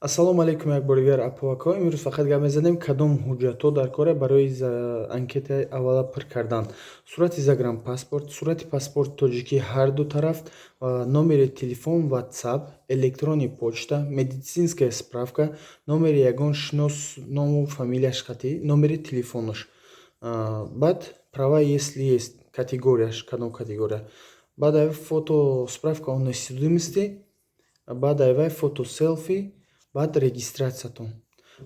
Ассалому алайкум якбор дигар апоако. Имрӯз фақат гап мезанем кадом ҳуҷҷатҳо дар кора барои анкетаи аввала пур кардан. Сурати загранпаспорт, сурати паспорти тоҷикӣ ҳар ду тараф, номери телефон, WhatsApp, электронни почта, медицинская справка, номери ягон шинос, ному фамилияш қатъӣ, номери телефонош. Баъд права если есть, категорияш, кадом категория. Баъд ай фото справка о несудимости, баъд ай фото селфи, баъд регистратсиятон.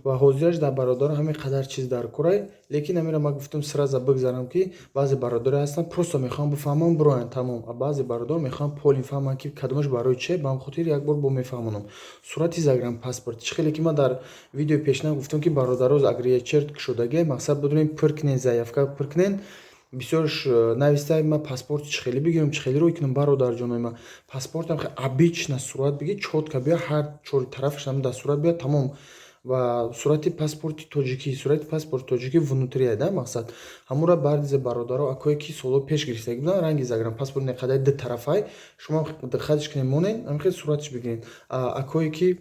Ва ҳозираш дар бародаро ҳамин қадар чиз дар корай, лекин амира ман гуфтам сразу бигзарам, ки баъзе бародаре ҳастанд просто мехоҳам бифаҳмам бироянд тамом. Баъзе бародар мехоҳам полин фаҳманд, ки кадомаш барои че, ба ҳамин хотир якбор бо мефаҳмонам. Сурати загранпаспорт чӣ хеле ки ман дар видеои пешна гуфтам, ки бародаро агар як черт шудагӣ мақсад бидунем пур кунен, заявка пур кунен. Бисёрш нависта ман паспорти чӣ хеле бигирам, чӣ хеле рӯй кунам. Бародарҷонои ман паспортам хеле обична сурат бигир, чотка биёр, ҳар чори тарафаш ҳам дар сурат биёр, тамом. Ва сурати паспорти тоҷикӣ, сурати паспорти тоҷикӣ внутрия да мақсад ҳамура баъзе бародаро акое ки соло пеш гирифтагӣ буданд, ранги загранпаспорт неқадаи ду тарафай шумо диққатиш кунед монен ҳамин суратиш бигиред. Акое ки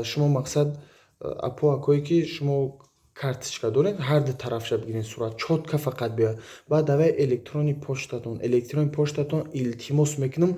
шумо мақсад апо акое ки шумо карточка доред, ҳар ду тарафша бигиред сурат, чотка фақат биёяд. Баъд авай электронни почтатон илтимос мекунам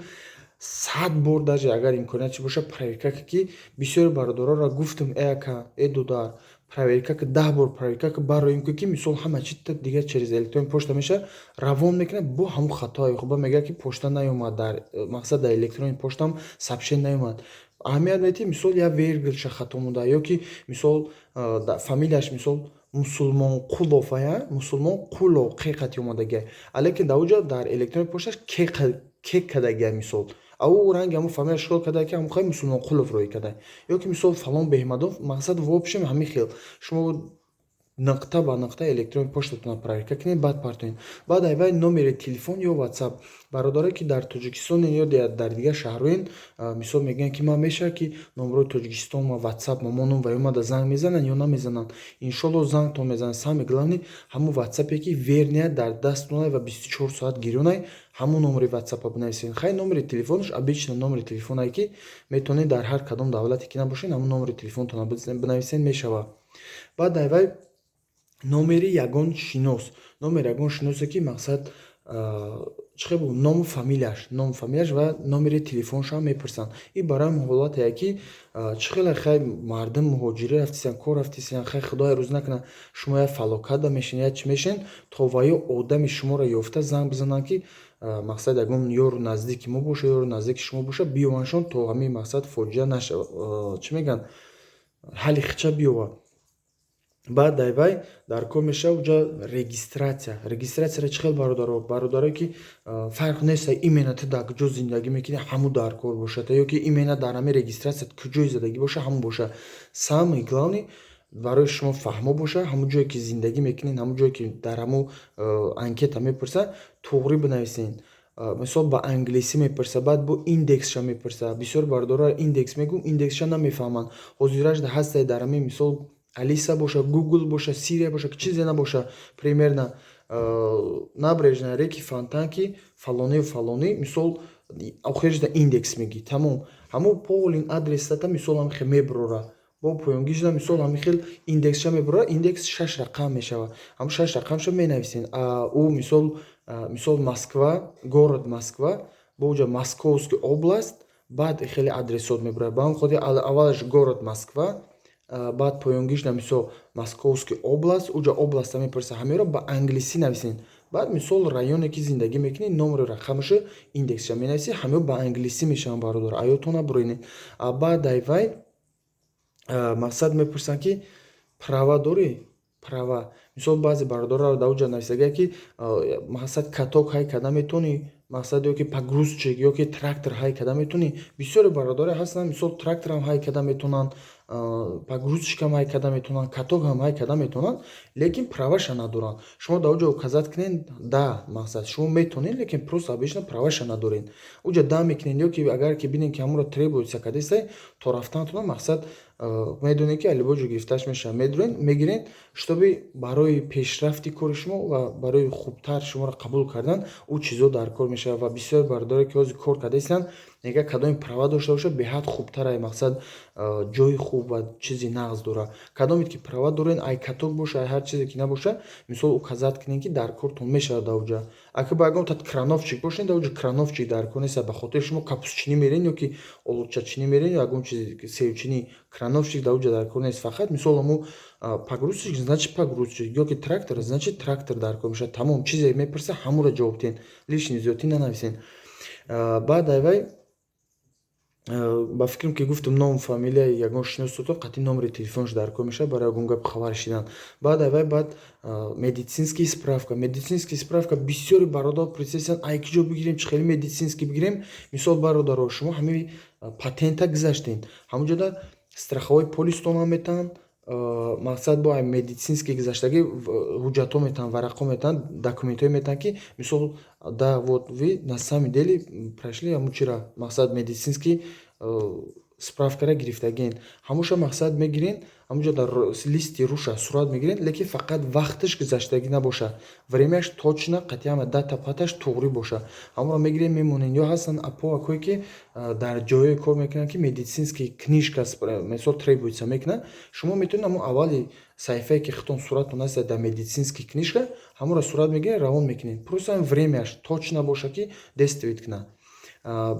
100 бор даже агар имкониятш боша проверка ки бисёри бародароро гуфтам, ака дудар проверка ки 10 бор проверка ки барои ин ки мисол ҳама чи дигар через электронни почта меша равон мекунад, бо ҳамун хатое хуба мега ки почта наёмад, дар мақсад дар электронни почтам сообщение наёмад. Аҳамият медиҳи мисол як вергилша хато монда, ё ки мисол фамилияш мисол Мусулмонқулов Мусулмонқулов қеқати омадагия, алекин дар уҷа дар электронни пошташ кек кадагия мисол ау ранги ҳамун фамилия шикол каdaa ки ҳамун хай Мусулмонқулов рӯй каdaa, ё ки мисол фалон Беҳмадов мақсад вообшем ҳамин хел шумо нақта ба нақта электронни поштатона проверка кунед, баъд партоед. Баъд айвай номери телефон ё WhatsApp. Бародаре ки дар Тоҷикистонен ё дар дигар шаҳрҳоен мисол мегӯянд ки ман мешавад ки номерои Тоҷикистон ва WhatsApp мамонам ва омада занг мезананд ё намезананд. Иншолло зангтон мезананд. Сами главни ҳамун WhatsApp-е ки верния дар дастонай ва 24 соат гирёнай ҳамун номери WhatsApp-а бинависед. Хай номери телефонош обична номери телефонае ки метавонед дар ҳар кадом давлате ки набошед ҳамун номери телефонтона бинависед мешавад. Баъд айвай номери ягон шинос. Номери ягон шиносе ки мақсад чӣ хел ному фамилияш ва номери телефонашам мепурсанд. Ин барои ҳолатае ки чӣ хеле хай мардум муҳоҷирӣ рафтисиянд, кор рафтисиянд, хай худое рӯз накунад шумо як фалоката мешин я чӣ мешин, то ваё одами шуморо ёфта занг бизананд ки мақсад ягон ёру наздики мо боша, ёру наздики шумо боша, биёваншон то ҳамин мақсад фоҷиа нашавад, чӣ мегӯянд, ҳалли хича биёвад. Баъд айвай дар кор мешавад уҷа регистратсияра чӣ хел бародарое ки фарқ нест имена ту дар куҷо зиндагӣ мекунӣ ҳамун дар кор бошад, ё ки имена дар ҳамин регистратсия куҷои задагӣ боша ҳамун боша. Самое главни барои шумо фаҳмо боша, ҳамун ҷое ки зиндагӣ мекунед, ҳамун ҷое ки дар ҳамун анкета мепурсад тоғри бинависед. Мисол ба англисӣ мепурса, баъд бо индексша мепурса. Бисёр бародаро индекс мегӯм, индексша намефаҳманд. Ҳозираш ҳастае дар ҳамин мисол Алиса боша, Google боша, Siri боша, чизе набоша, примерно набережная реки Фонтанки фалони фалони мисол охириш да индекс мегӣ, тамом. Ҳамун полин адресата мисол ҳамин хел мебурора. Бо поёнгишда мисол ҳамин хел индексша мебурора, индекс 6 рақам мешавад. Ҳамун 6 рақамша менависед. Ӯ мисол Москва, город Москва, бо уҷа Московский област, баъд хеле адресот мебурад. Ба ҳамин хотир аввалаш город Москва, баъд поёнгишда мисол Московский област, уҷа областа мепурса, ҳамеро ба англисӣ нависед. Баъд мисол районе ки зиндагӣ мекунед, номери рақамашо индексша менависед, ҳамеро ба англисӣ мешаванд бародар, аёто набуренед. Баъд айвай мақсад мепурсанд ки права дорӣ? Права. Мисол баъзе бародаро дар уҷа нависагия ки мақсад каток ҳай када метавонӣ, мақсад ё ки погрузчик ё ки трактор ҳай када метавонӣ. Бисёри бародаре ҳастанд мисол тракторам ҳай када метавонанд, погрузчикам ҳай када метавонанд, катокам ҳай када метавонанд, лекин праваша надоранд. Шумо дар уҷа указат кунед да, мақсад шумо метавонед, лекин просто обично праваша надоред. Уҷа да мекунед, ё ки агар ки бинед ки ҳамуро требуется кадесай, то рафтанатона мақсад медонед ки алибоҷо гирифташ мешавад, мегиред, штоби барои пешрафти кори шумо ва барои хубтар шуморо қабул кардан ӯ чизо дар кор мешавад. Ва бисёр бародаре ки ҳозир кор кардааистанд мегӯяд кадоми права дошта боша беҳад хубтарае, мақсад ҷои хуб ва чизи нағз дора. Кадомит ки права дорен, ай каток боша, ай ҳар чизе ки набоша, мисол указат кунед ки дар кортон мешавад даоҷа. Ака ба ягон тат крановчик бошен, даоҷа крановчик дар кор нест, ба хотири шумо капусчинӣ мерен ё ки олучачинӣ мерен ё ягон чизи севчинӣ, крановчик даоҷа дар кор нест. Фақат мисол ҳамо погрузчик значит погрузчик, ё ки трактор значит трактор дар кор мешавад. Тамом чизе мепурса ҳамуро ҷавоб диҳен, лишни зиёдӣ нанависен. Баъд айвай ба фикрам ки гуфтам ном фамилияи ягон шиносото, қатъи номери телефонаш дар кор мешавад барои ягон гап хабар шидан. Баъд айвай медицинскии справка. Медицинскии справка бисёри бародар присесан, ай ки ҷо бигирем, чӣ хеле медицинский бигирем. Мисол бародаро, шумо ҳамаи патента гузаштем, ҳамонҷода страховой полистон ҳам метаҳанд. Мақсад бо медицинский гузаштагӣ ҳуҷҷатҳо метаҳанд, варақҳо метаҳанд, документҳое метаҳанд ки мисол да вот вы на самом деле прошли ҳамучира, мақсад медицинский справкара гирифтагиен. Ҳамуша мақсад мегирен, ҳамунҷода листи руша сурат мегирен, лекин фақат вақташ гузаштагӣ набоша, времяш точно қатъи ҳама дата паташ туғри боша. Ҳамуро мегирен мемонен. Ё ҳастанд акое ки дар ҷое кор мекунанд ки медицинский книжка мисол требуется мекунанд. Шумо метавонед ҳамон аввали саҳифае ки хитон суратон аст дар медицинский книжка, ҳамуро сурат мегирен, равон мекунед. Просто времяш точно боша ки действует кунад.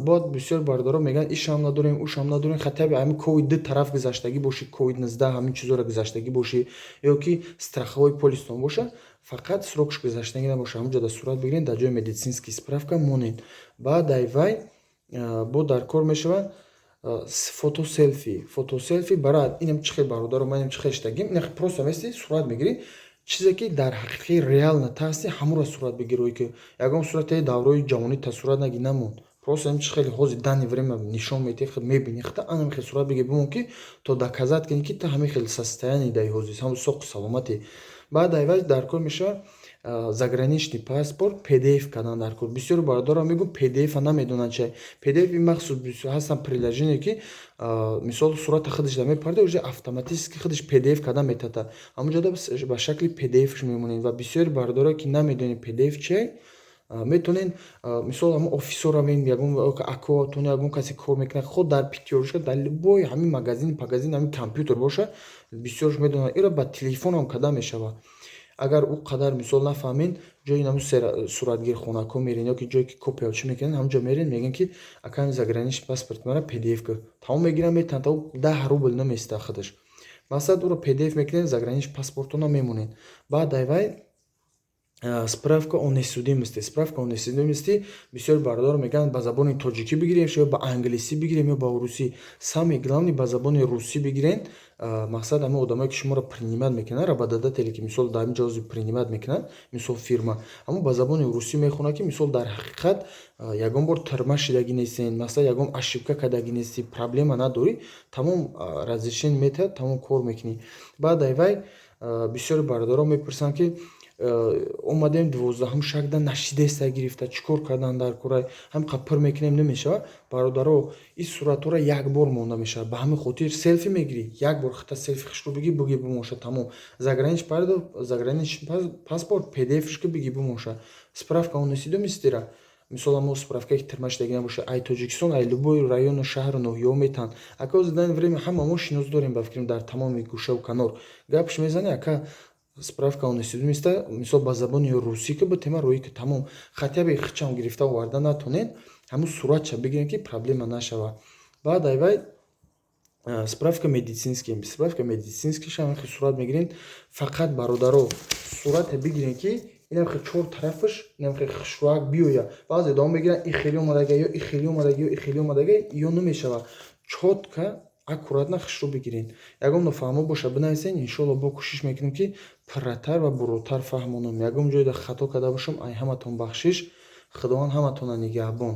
Бод бисёр бародаро мегӯянд ишам надорем, ушам надорем, хотя бы ҳамин ковид-2 тараф гузаштагӣ боши, ковид-19 ҳамин чизора гузаштагӣ боши, ё ки страховой полистон боша, фақат срокш гузаштагӣ набоша. Ҳамонҷода сурат бигирен, дар ҷои медицинский справка монед. Баъд айвай бо дар кор мешавад фотоселфи. Фотоселфи барои инам чӣ хел бародаро, манам чӣ хел штагим, ин просто мести сурат мегирӣ, чизе ки дар ҳақиқи реална тасти ҳамуро сурат бигирӣ, ки ягон сурате даврои ҷавонӣ та сурат наги намон. Просто ин чӣ хеле ҳозир дани время нишон метиҳи, хел мебини, хата анам хел сурат бигир бимон ки то доказат кунӣ ки та ҳамин хел состоянии даи ҳозир ҳам соқу саломате. Баъд айвай дар кор мешавад заграничный паспорт PDF кардан дар кор. Бисёри бародаро мегӯянд PDF намедонанд чӣ. PDF ин махсус ҳастанд приложение ки мисол сурата худаш дар мепарда, уже автоматически худаш PDF кардан метата. Ҳамонҷода ба шакли PDF-ш мемонед. Ва бисёри бародаро ки намедонед PDF чӣ, метонен мисол ҳамон офисо равен, ягон акоатон, ягон касе кор мекунад, худ дар питёрушка, дар любой ҳамин магазин, ҳамин компютер боша, бисёрш медонанд. Иро ба телефон ҳам кардан мешавад. Агар ӯ қадар мисол нафаҳмед, ҷои намо суратгирхонаҳо мерен, ё ки ҷое ки копия чӣ мекунанд, ҳамонҷо мерен, мегӯянд ки аками заграничный паспорт мара PDF кар. Тамом мегиранд, метавонанд, та 10 рубл наместа худаш. Мақсад ӯро PDF мекунед, заграничный паспортона мемонед. Баъд айвай справка о несудимости. Справка о несудимости бисёр бародаро мегӯянд ба забони тоҷикӣ бигирем, ё ба англисӣ бигирем, ё ба русӣ. Самое главное ба забони русӣ бигирен. Мақсад ҳамон одамое ки шуморо принимат мекунанд, работодатели ки мисол дар ин ҷози принимат мекунанд, мисол фирма, ҳамон ба забони русӣ мехонад ки мисол дар ҳақиқат ягон бор тирма шидагӣ нестен, масалан ягон ошибка кардагӣ нестӣ, проблема надорӣ, тамом разрешение метаҳад, тамом кор мекунӣ. Баъд айвай бисёри бародаро мепурсанд ки омадем 12 шагда нашидеста гирифта, чӣ кор кардан дар кора, ҳамқа пир мекунем намешавад. Бародаро ин суратҳоро як бор монда мешавад. Ба ҳамин хотир селфи мегирӣ, як бор хата селфи хишро бигир бимоша, тамом. Заграничный паспорт PDF-шка бигир бимоша. Справка о несудимостира, мисол ҳамон справкае ки тирма шидагӣ набоша, ай Тоҷикистон, ай любой району шаҳру ноҳиё метаҳанд. Ака ҳозир дар ин время ҳама мо шинос дорем, ба фикрам дар тамоми гӯшаву канор. Гапш мезанӣ, ака справка о несудимости, мисол ба забони русӣ ки бо тема роӣ ки тамом хотя бы хичам гирифта оварда натонед, ҳамон суратша бигирен ки проблема нашавад. Баъд айвай справка медицинский. Справка медицинский ҳамин хел сурат мегирен. Фақат бародаро сурате бигирен ки инам хел чор тарафаш, инам хел хишроак биёя. Баъзе давом мегиранд ин хеле омадага, ё ин хеле омадага, ё ин хеле омадага, ё намешавад. Чотка аккуратно хишро бигирен. Ягон нофаҳмо боша бинависен, иншоалло бо кӯшиш мекунем ки пирратар ва буротар фаҳмонам. Ягон ҷойда хато карда бошам, ай ҳаматон бахшиш. Худованд ҳаматонро нигаҳбон.